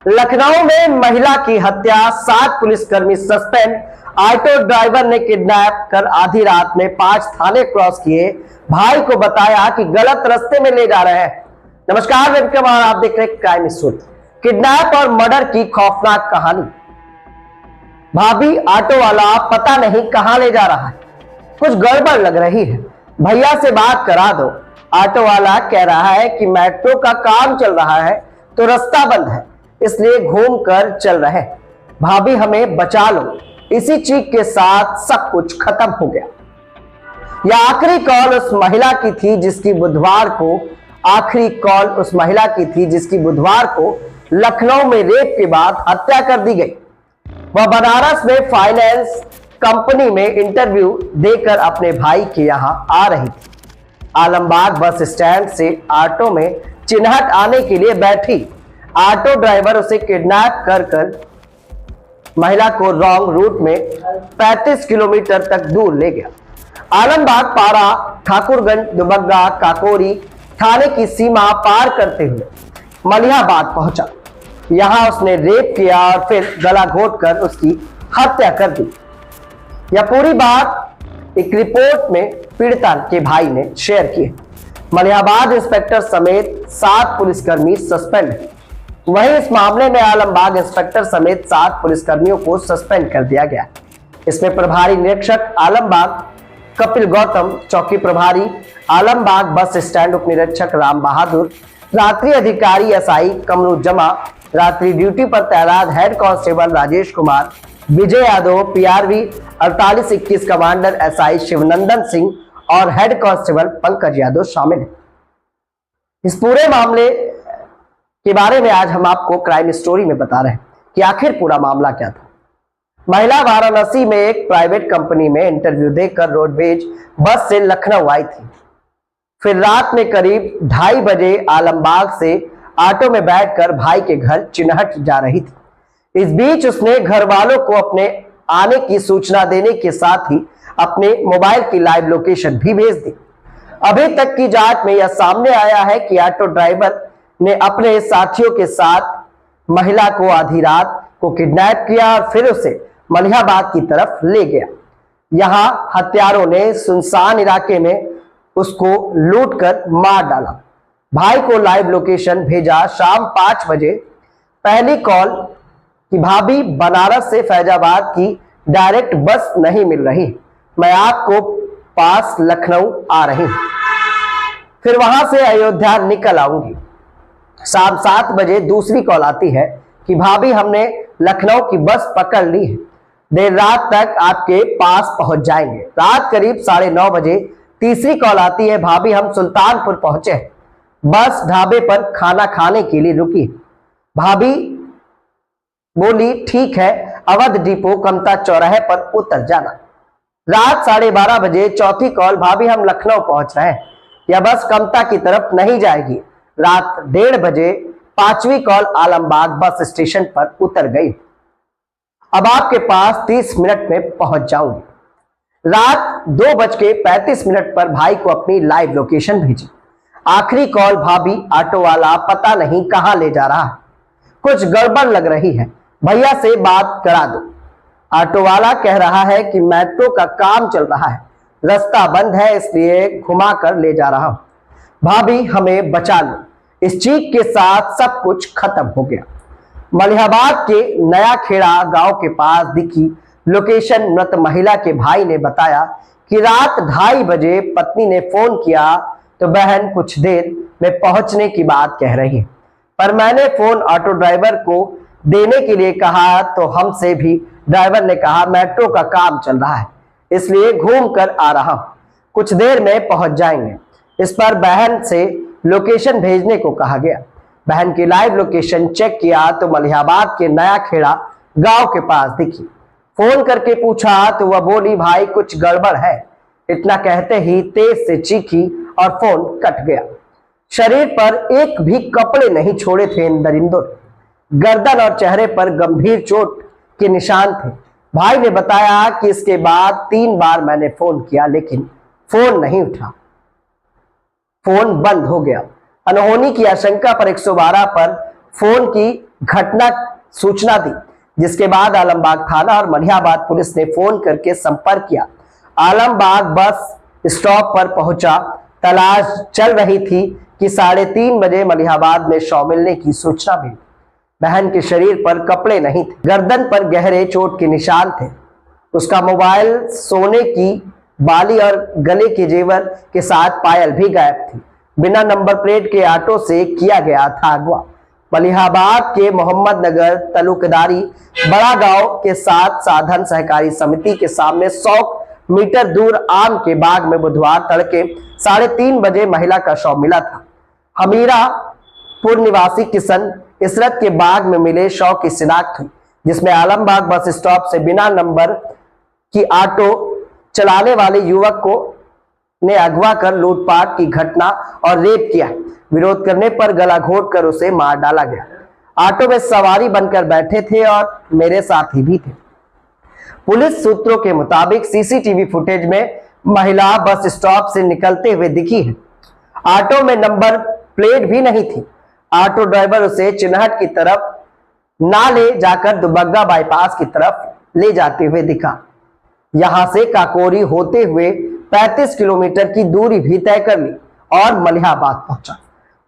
लखनऊ में महिला की हत्या, 7 पुलिसकर्मी सस्पेंड। ऑटो ड्राइवर ने किडनैप कर आधी रात में 5 थाने क्रॉस किए, भाई को बताया कि गलत रास्ते में ले जा रहे हैं। नमस्कार, मैं कुमार, आप देख रहे हैं क्राइम स्टोरी। किडनैप और मर्डर की खौफनाक कहानी। भाभी ऑटो वाला पता नहीं कहां ले जा रहा है, कुछ गड़बड़ लग रही है, भैया से बात करा दो। ऑटो वाला कह रहा है कि मेट्रो का काम चल रहा है तो रास्ता बंद है, इसलिए घूम कर चल रहे हैं। भाभी हमें बचा लो। इसी चीख के साथ सब कुछ खत्म हो गया। यह आखिरी कॉल उस महिला की थी जिसकी बुधवार को लखनऊ में रेप के बाद हत्या कर दी गई। वह बनारस में फाइनेंस कंपनी में इंटरव्यू देकर अपने भाई के यहां आ रही थी। आलमबाग बस स्टैंड से ऑटो में चिन्हट आने के लिए बैठी। ऑटो ड्राइवर उसे किडनैप कर महिला को रॉन्ग रूट में 35 किलोमीटर तक दूर ले गया। आलमबाग, पारा, ठाकुरगंज, दुबग्गा, काकोरी थाने की सीमा पार करते हुए मलिहाबाद पहुंचा। यहां उसने रेप किया और फिर गला घोंटकर उसकी हत्या कर दी। यह पूरी बात एक रिपोर्ट में पीड़िता के भाई ने शेयर की है। मलिहाबाद इंस्पेक्टर समेत 7 पुलिसकर्मी सस्पेंड है। वहीं इस मामले में आलमबाग इंस्पेक्टर समेत 7 पुलिसकर्मियों को सस्पेंड कर दिया गया। इसमें प्रभारी निरीक्षक आलमबाग कपिल गौतम, चौकी प्रभारी आलमबाग बस स्टैंड उप निरीक्षक राम बहादुर, रात्रि अधिकारी एसआई कमरू जमा, रात्रि ड्यूटी पर तैनात head constable Rajesh Kumar, Vijay Yadav, PRV 4821 commander SI Shivnandan Singh और हेड कांस्टेबल पंकज यादव शामिल है। इस पूरे मामले के बारे में आज हम आपको क्राइम स्टोरी में बता रहे हैं कि आखिर पूरा मामला क्या था। महिला वाराणसी में एक प्राइवेट कंपनी में इंटरव्यू देकर रोडवेज बस से लखनऊ आई थी। फिर रात में करीब 2:30 बजे आलमबाग से ऑटो में बैठकर भाई के घर चिन्हट जा रही थी। इस बीच उसने घर वालों को अपने आने की सूचना देने के साथ ही अपने मोबाइल की लाइव लोकेशन भी भेज दी। अभी तक की जांच में यह सामने आया है कि ऑटो ड्राइवर ने अपने साथियों के साथ महिला को आधी रात को किडनैप किया और फिर उसे मलिहाबाद की तरफ ले गया। यहां हत्यारों ने सुनसान इलाके में उसको लूटकर मार डाला। भाई को लाइव लोकेशन भेजा। शाम 5 बजे पहली कॉल कि भाभी, बनारस से फैजाबाद की डायरेक्ट बस नहीं मिल रही, मैं आपको पास लखनऊ आ रही हूं, फिर वहां से अयोध्या निकल आऊंगी। शाम 7 बजे दूसरी कॉल आती है कि भाभी, हमने लखनऊ की बस पकड़ ली है, देर रात तक आपके पास पहुंच जाएंगे। रात करीब 9:30 बजे तीसरी कॉल आती है, भाभी हम सुल्तानपुर पहुंचे हैं, बस ढाबे पर खाना खाने के लिए रुकी। भाभी बोली ठीक है, अवध डिपो कमता चौराहे पर उतर जाना। रात 12:30 बजे चौथी कॉल, भाभी हम लखनऊ पहुंच रहे हैं, यह बस कमता की तरफ नहीं जाएगी। रात 1:30 बजे पांचवी कॉल, आलमबाग बस स्टेशन पर उतर गई, अब आपके पास 30 मिनट में पहुंच जाऊंगी। रात 2:35 पर भाई को अपनी लाइव लोकेशन भेजी। आखिरी कॉल, भाभी ऑटो वाला पता नहीं कहां ले जा रहा है, कुछ गड़बड़ लग रही है, भैया से बात करा दो। ऑटो वाला कह रहा है कि मेट्रो का काम चल रहा है, रास्ता बंद है, इसलिए घुमा कर ले जा रहा हूं। भाभी हमें बचा लो। इस चीख के साथ सब कुछ खत्म हो गया। मलिहाबाद के नया खेड़ा गांव के पास दिखी लोकेशन मृत महिला के भाई ने बताया कि रात 2:30 बजे पत्नी ने फोन किया तो बहन कुछ देर में पहुंचने की बात कह रही है, पर मैंने फोन ऑटो ड्राइवर को देने के लिए कहा तो हमसे भी ड्राइवर ने कहा मेट्रो का काम चल रहा है, इसलिए घूम कर आ रहा हूं, कुछ देर में पहुंच जाएंगे। इस पर बहन से लोकेशन भेजने को कहा गया। बहन की लाइव लोकेशन चेक किया तो मलिहाबाद के नया खेड़ा गांव के पास दिखी। फोन करके पूछा तो वह बोली भाई कुछ गड़बड़ है। इतना कहते ही तेज से चीखी और फोन कट गया। शरीर पर एक भी कपड़े नहीं छोड़े थे दरिंदर, गर्दन और चेहरे पर गंभीर चोट के निशान थे। भाई ने बताया कि इसके बाद 3 बार मैंने फोन किया लेकिन फोन नहीं उठा, फोन बंद हो गया। अनहोनी की आशंका पर 112 पर फोन की घटना सूचना दी, जिसके बाद आलमबाग थाना और मलिहाबाद पुलिस ने फोन करके संपर्क किया। आलमबाग बस स्टॉप पर पहुंचा। तलाश चल रही थी कि 3:30 बजे मलिहाबाद में शव मिलने की सूचना मिली। बहन के शरीर पर कपड़े नहीं थे, गर्दन पर गहरे चोट के निशान थे। उसका मोबाइल, सोने की बाली और गले के जेवर के साथ पायल भी गायब थी। बिना नंबर प्लेट के ऑटो से किया गया था अगवा। मलिहाबाद के मोहम्मद नगर तालुकदारी बड़ा गांव के साथ साधन सहकारी समिति के सामने 100 मीटर दूर आम के बाग में बुधवार तड़के 3:30 बजे महिला का शव मिला था। हमीरापुर निवासी किशन इसरत के बाग में मिले शव की शिनाख्त हुई, जिसमें आलमबाग बस स्टॉप से बिना नंबर की ऑटो चलाने वाले युवक को ने अगवा कर लूटपाट की घटना और रेप किया। विरोध करने पर गला घोंटकर उसे मार डाला गया। ऑटो में सवारी बनकर बैठे थे और मेरे साथी भी थे। पुलिस सूत्रों के मुताबिक सीसीटीवी फुटेज में महिला बस स्टॉप से निकलते हुए दिखी है। ऑटो में नंबर प्लेट भी नहीं थी। ऑटो ड्राइवर उसे चिन्हट की तरफ ना ले जाकर दुबग्गा बाईपास की तरफ ले जाते हुए दिखा। यहां से काकोरी होते हुए 35 किलोमीटर की दूरी भी तय कर ली और मलिहाबाद पहुंचा।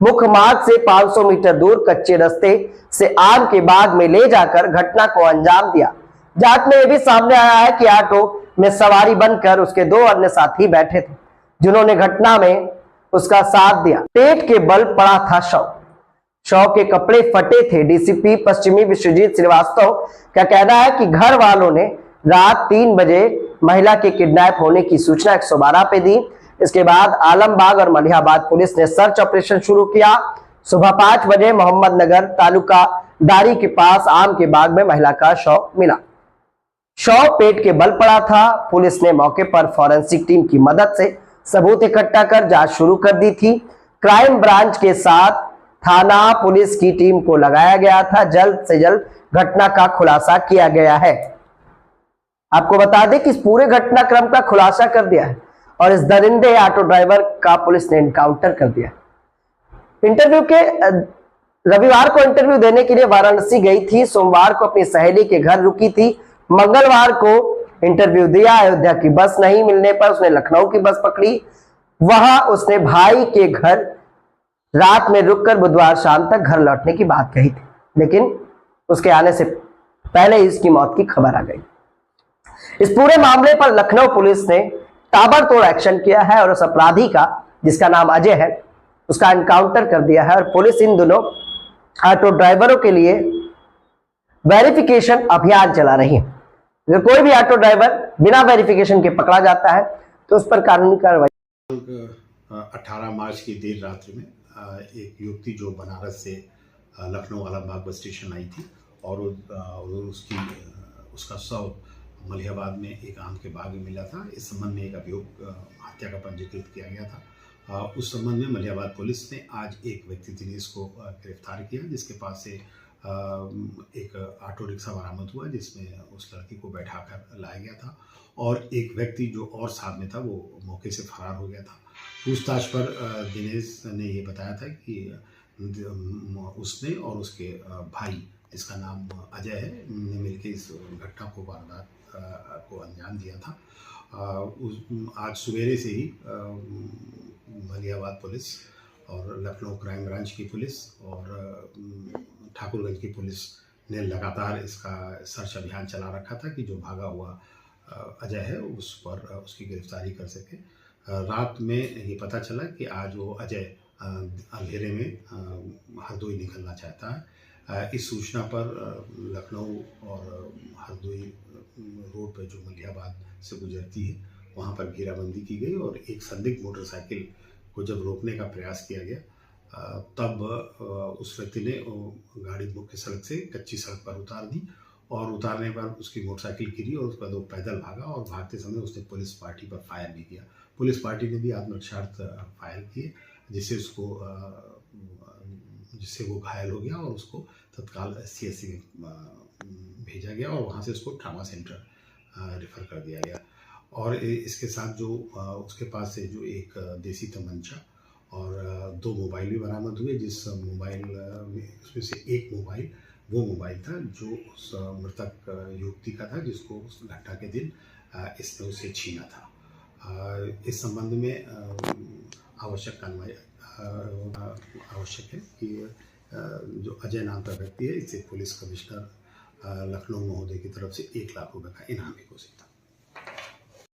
मुख्य मार्ग से 500 मीटर दूर कच्चे रास्ते से आम के बाग में ले जाकर घटना को अंजाम दिया। जांच में यह भी सामने आया है कि ऑटो में सवारी बनकर उसके 2 अन्य साथी बैठे थे, जिन्होंने घटना में उसका साथ दिया। पेट के बल पड़ा था शव के कपड़े फटे थे। डीसीपी पश्चिमी विश्वजीत श्रीवास्तव का कहना है कि घर वालों ने रात 3 बजे महिला के किडनैप होने की सूचना 112 पे दी। इसके बाद आलमबाग और मलिहाबाद पुलिस ने सर्च ऑपरेशन शुरू किया। सुबह 5 बजे मोहम्मद नगर तालुका दारी के पास आम के बाग में महिला का शव मिला। शव पेट के बल पड़ा था। पुलिस ने मौके पर फॉरेंसिक टीम की मदद से सबूत इकट्ठा कर जांच शुरू कर दी थी। क्राइम ब्रांच के साथ थाना पुलिस की टीम को लगाया गया था। जल्द से जल्द घटना का खुलासा किया गया है। आपको बता दें कि इस पूरे घटनाक्रम का खुलासा कर दिया है और इस दरिंदे ऑटो ड्राइवर का पुलिस ने एनकाउंटर कर दिया। रविवार को इंटरव्यू देने के लिए वाराणसी गई थी। सोमवार को अपनी सहेली के घर रुकी थी। मंगलवार को इंटरव्यू दिया। अयोध्या की बस नहीं मिलने पर उसने लखनऊ की बस पकड़ी। वहां उसने भाई के घर रात में रुककर बुधवार शाम तक घर लौटने की बात कही थी, लेकिन उसके आने से पहले इसकी मौत की खबर आ गई। इस पूरे मामले पर लखनऊ पुलिस ने ताबड़तोड़ एक्शन किया है और उस अपराधी का, जिसका नाम अजय है, उसका एनकाउंटर कर दिया है। और पुलिस इन दोनों ऑटो ड्राइवरों के लिए वेरिफिकेशन अभियान चला रही है। अगर कोई भी ऑटो ड्राइवर बिना वेरिफिकेशन के पकड़ा जाता है तो उस पर कानूनी कार्रवाई। 18 मार्च की देर रात्रि में एक युवती जो बनारस से लखनऊ आलमबाग बस स्टेशन आई थी और उसका शव मलिहाबाद में एक आम के बाग में मिला था। इस संबंध में एक अभियोग हत्या का पंजीकृत किया गया था। उस संबंध में मलिहाबाद पुलिस ने आज एक व्यक्ति दिनेश को गिरफ्तार किया, जिसके पास से एक ऑटो रिक्शा बरामद हुआ जिसमें उस लड़की को बैठाकर लाया गया था और एक व्यक्ति जो और साथ में था वो मौके से फरार हो गया था। पूछताछ पर दिनेश ने ये बताया था कि उसने और उसके भाई, जिसका नाम अजय है, ने मिलकर इस घटना को वारदात को अंजाम दिया था। आज सवेरे से ही मलिहाबाद पुलिस और लखनऊ क्राइम ब्रांच की पुलिस और ठाकुरगंज की पुलिस ने लगातार इसका सर्च अभियान चला रखा था कि जो भागा हुआ अजय है उस पर उसकी गिरफ्तारी कर सके। रात में ये पता चला कि आज वो अजय अंधेरे में हरदोई निकलना चाहता है। इस सूचना पर लखनऊ और हरदोई रोड पर जो मलिहाबाद से गुजरती है वहाँ पर घेराबंदी की गई और एक संदिग्ध मोटरसाइकिल को जब रोकने का प्रयास किया गया तब उस व्यक्ति ने गाड़ी मुख्य सड़क से कच्ची सड़क पर उतार दी और उतारने पर उसकी मोटरसाइकिल गिरी और उसके बाद वो पैदल भागा और भागते समय उसने पुलिस पार्टी पर फायर भी किया। पुलिस पार्टी ने भी आत्मरक्षार्थ फायर किए जिससे वो घायल हो गया और उसको तत्काल CSC में भेजा गया और वहाँ से उसको ट्रामा सेंटर रेफर कर दिया गया। और इसके साथ जो उसके पास से जो एक देसी तमंचा और 2 मोबाइल भी बरामद हुए, जिस मोबाइल में उसमें से एक मोबाइल वो मोबाइल था जो उस मृतक युवती का था, जिसको उस घटना के दिन इसने उसे छीना था। इस संबंध में आवश्यक कार्रवाई आवश्यक है कि जो अजय नाम का व्यक्ति है, इसे पुलिस कमिश्नर लखनऊ महोदय की तरफ से 1 लाख रुपए का इनाम भी घोषित था।